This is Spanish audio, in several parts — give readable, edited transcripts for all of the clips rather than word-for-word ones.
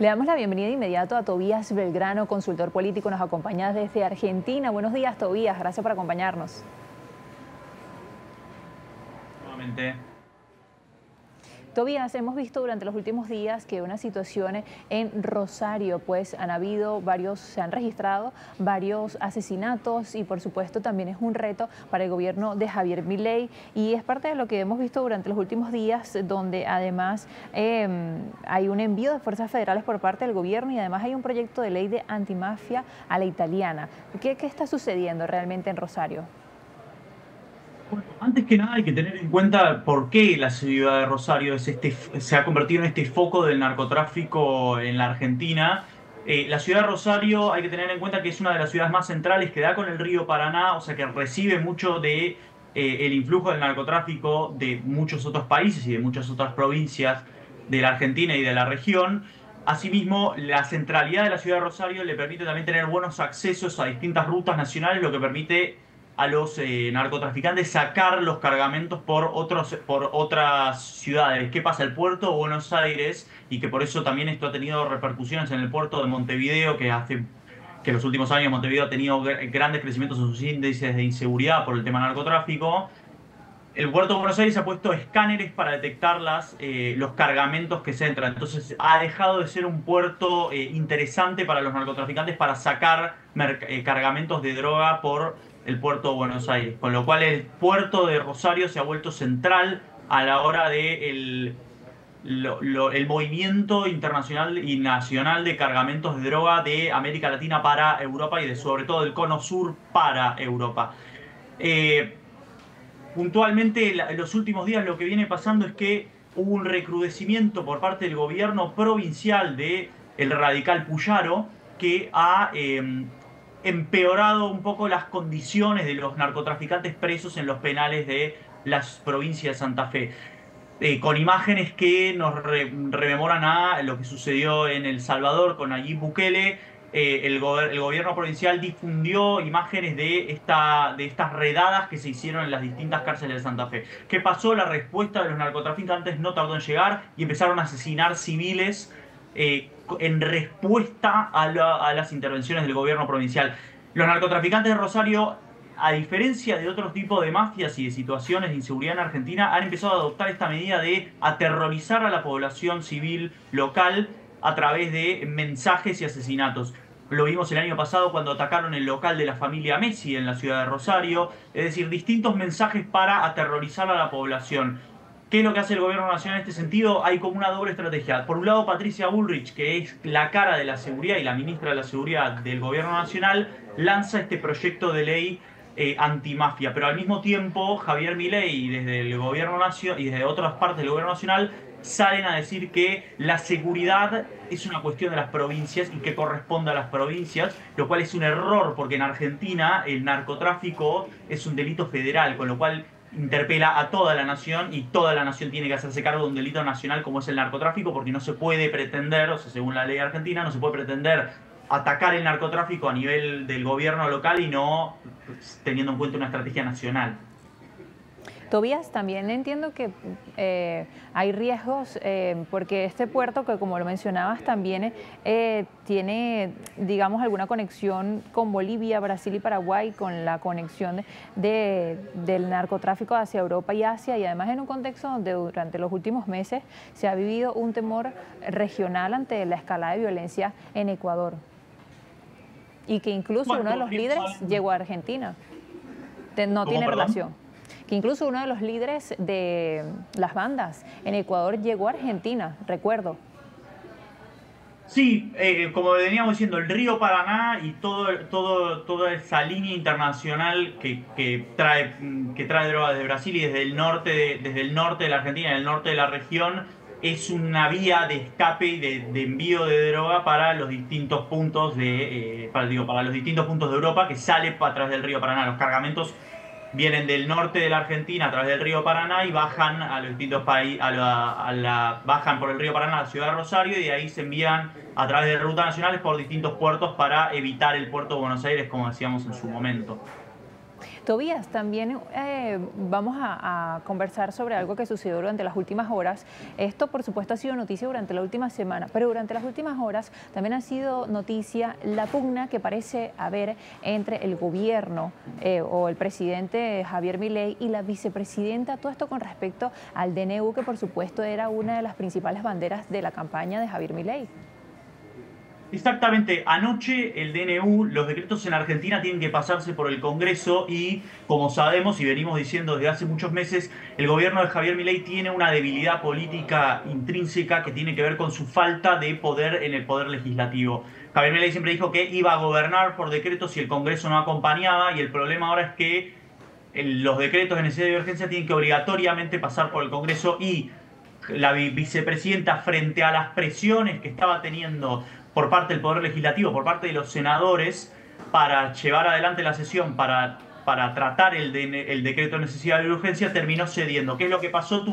Le damos la bienvenida de inmediato a Tobías Belgrano, consultor político, nos acompaña desde Argentina. Buenos días, Tobías, gracias por acompañarnos. Nuevamente. Tobías, hemos visto durante los últimos días que una situación en Rosario, pues se han registrado varios asesinatos y por supuesto también es un reto para el gobierno de Javier Milei y es parte de lo que hemos visto durante los últimos días, donde además hay un envío de fuerzas federales por parte del gobierno y además hay un proyecto de ley de antimafia a la italiana. ¿Qué está sucediendo realmente en Rosario? Bueno, antes que nada hay que tener en cuenta por qué la ciudad de Rosario se ha convertido en este foco del narcotráfico en la Argentina. La ciudad de Rosario hay que tener en cuenta que es una de las ciudades más centrales que da con el río Paraná, o sea que recibe mucho de el influjo del narcotráfico de muchos otros países y de muchas otras provincias de la Argentina y de la región. Asimismo, la centralidad de la ciudad de Rosario le permite también tener buenos accesos a distintas rutas nacionales, lo que permite a los narcotraficantes sacar los cargamentos por otras ciudades. ¿Qué pasa? El puerto de Buenos Aires, y que por eso también esto ha tenido repercusiones en el puerto de Montevideo, que en los últimos años Montevideo ha tenido grandes crecimientos en sus índices de inseguridad por el tema narcotráfico. El puerto de Buenos Aires ha puesto escáneres para detectar los cargamentos que se entran. Entonces ha dejado de ser un puerto interesante para los narcotraficantes para sacar cargamentos de droga por el puerto de Buenos Aires. Con lo cual el puerto de Rosario se ha vuelto central a la hora de el movimiento internacional y nacional de cargamentos de droga de América Latina para Europa y sobre todo del cono sur para Europa. Puntualmente, en los últimos días lo que viene pasando es que hubo un recrudecimiento por parte del gobierno provincial de el radical Puyaro, que ha empeorado un poco las condiciones de los narcotraficantes presos en los penales de las provincias de Santa Fe. Con imágenes que nos rememoran a lo que sucedió en El Salvador con Nayib Bukele. El gobierno provincial difundió imágenes de estas redadas que se hicieron en las distintas cárceles de Santa Fe. ¿Qué pasó? La respuesta de los narcotraficantes no tardó en llegar y empezaron a asesinar civiles en respuesta a las intervenciones del gobierno provincial. Los narcotraficantes de Rosario, a diferencia de otros tipos de mafias y de situaciones de inseguridad en Argentina, han empezado a adoptar esta medida de aterrorizar a la población civil local a través de mensajes y asesinatos. Lo vimos el año pasado cuando atacaron el local de la familia Messi en la ciudad de Rosario. Es decir, distintos mensajes para aterrorizar a la población. ¿Qué es lo que hace el gobierno nacional en este sentido? Hay como una doble estrategia. Por un lado, Patricia Bullrich, que es la cara de la seguridad y la ministra de la seguridad del gobierno nacional, lanza este proyecto de ley antimafia, pero al mismo tiempo Javier Milei desde el gobierno nacional y desde otras partes del gobierno nacional salen a decir que la seguridad es una cuestión de las provincias y que corresponde a las provincias, lo cual es un error porque en Argentina el narcotráfico es un delito federal, con lo cual interpela a toda la nación y toda la nación tiene que hacerse cargo de un delito nacional como es el narcotráfico, porque no se puede pretender, o sea, según la ley argentina, no se puede pretender atacar el narcotráfico a nivel del gobierno local y no teniendo en cuenta una estrategia nacional. Tobías, también entiendo que hay riesgos porque este puerto, que como lo mencionabas, también tiene, digamos, alguna conexión con Bolivia, Brasil y Paraguay, con la conexión del narcotráfico hacia Europa y Asia, y además en un contexto donde durante los últimos meses se ha vivido un temor regional ante la escalada de violencia en Ecuador. Y que incluso uno de los líderes llegó a Argentina. No tiene relación. Que incluso uno de los líderes de las bandas en Ecuador llegó a Argentina, recuerdo. Sí, como veníamos diciendo, el río Paraná y toda esa línea internacional que trae drogas de Brasil y desde el norte de la Argentina, el norte de la región, es una vía de escape y de envío de droga para los distintos puntos para los distintos puntos de Europa que sale a través del río Paraná. Los cargamentos vienen del norte de la Argentina a través del río Paraná y bajan a los distintos países, bajan por el río Paraná a la ciudad de Rosario y de ahí se envían a través de rutas nacionales por distintos puertos para evitar el puerto de Buenos Aires, como decíamos en su momento. Tobías, también vamos a conversar sobre algo que sucedió durante las últimas horas. Esto, por supuesto, ha sido noticia durante la última semana, pero durante las últimas horas también ha sido noticia la pugna que parece haber entre el gobierno o el presidente Javier Milei y la vicepresidenta. Todo esto con respecto al DNU, que por supuesto era una de las principales banderas de la campaña de Javier Milei. Exactamente, anoche el DNU, los decretos en Argentina tienen que pasarse por el Congreso y, como sabemos y venimos diciendo desde hace muchos meses, el gobierno de Javier Milei tiene una debilidad política intrínseca que tiene que ver con su falta de poder en el poder legislativo. Javier Milei siempre dijo que iba a gobernar por decretos si el Congreso no acompañaba, y el problema ahora es que los decretos de necesidad de urgencia tienen que obligatoriamente pasar por el Congreso, y la vicepresidenta, frente a las presiones que estaba teniendo por parte del Poder Legislativo, por parte de los senadores, para llevar adelante la sesión, para tratar el decreto de necesidad de urgencia, terminó cediendo. ¿Qué es lo que pasó?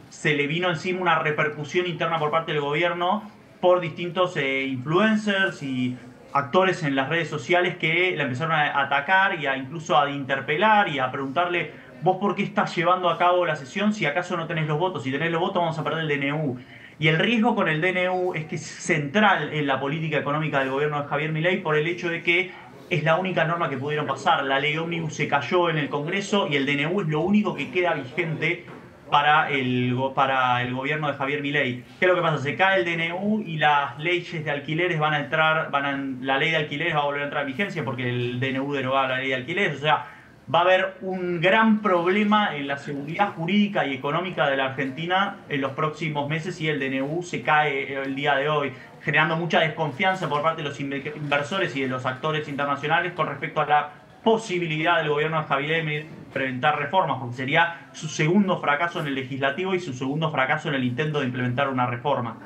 Se le vino encima una repercusión interna por parte del gobierno por distintos influencers y actores en las redes sociales que la empezaron a atacar y incluso a interpelar y a preguntarle: ¿vos por qué estás llevando a cabo la sesión si acaso no tenés los votos? Si tenés los votos vamos a perder el DNU. Y el riesgo con el DNU es que es central en la política económica del gobierno de Javier Milei, por el hecho de que es la única norma que pudieron pasar. La ley ómnibus se cayó en el Congreso y el DNU es lo único que queda vigente para el gobierno de Javier Milei. ¿Qué es lo que pasa? Se cae el DNU y las leyes de alquileres van a entrar, la ley de alquileres va a volver a entrar en vigencia porque el DNU derogaba la ley de alquileres. O sea, va a haber un gran problema en la seguridad jurídica y económica de la Argentina en los próximos meses si el DNU se cae el día de hoy, generando mucha desconfianza por parte de los inversores y de los actores internacionales con respecto a la posibilidad del gobierno de Javier de implementar reformas, porque sería su segundo fracaso en el legislativo y su segundo fracaso en el intento de implementar una reforma.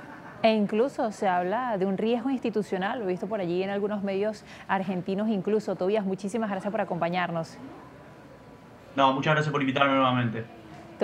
E incluso se habla de un riesgo institucional, lo he visto por allí en algunos medios argentinos incluso. Tobías, muchísimas gracias por acompañarnos. No, muchas gracias por invitarme nuevamente.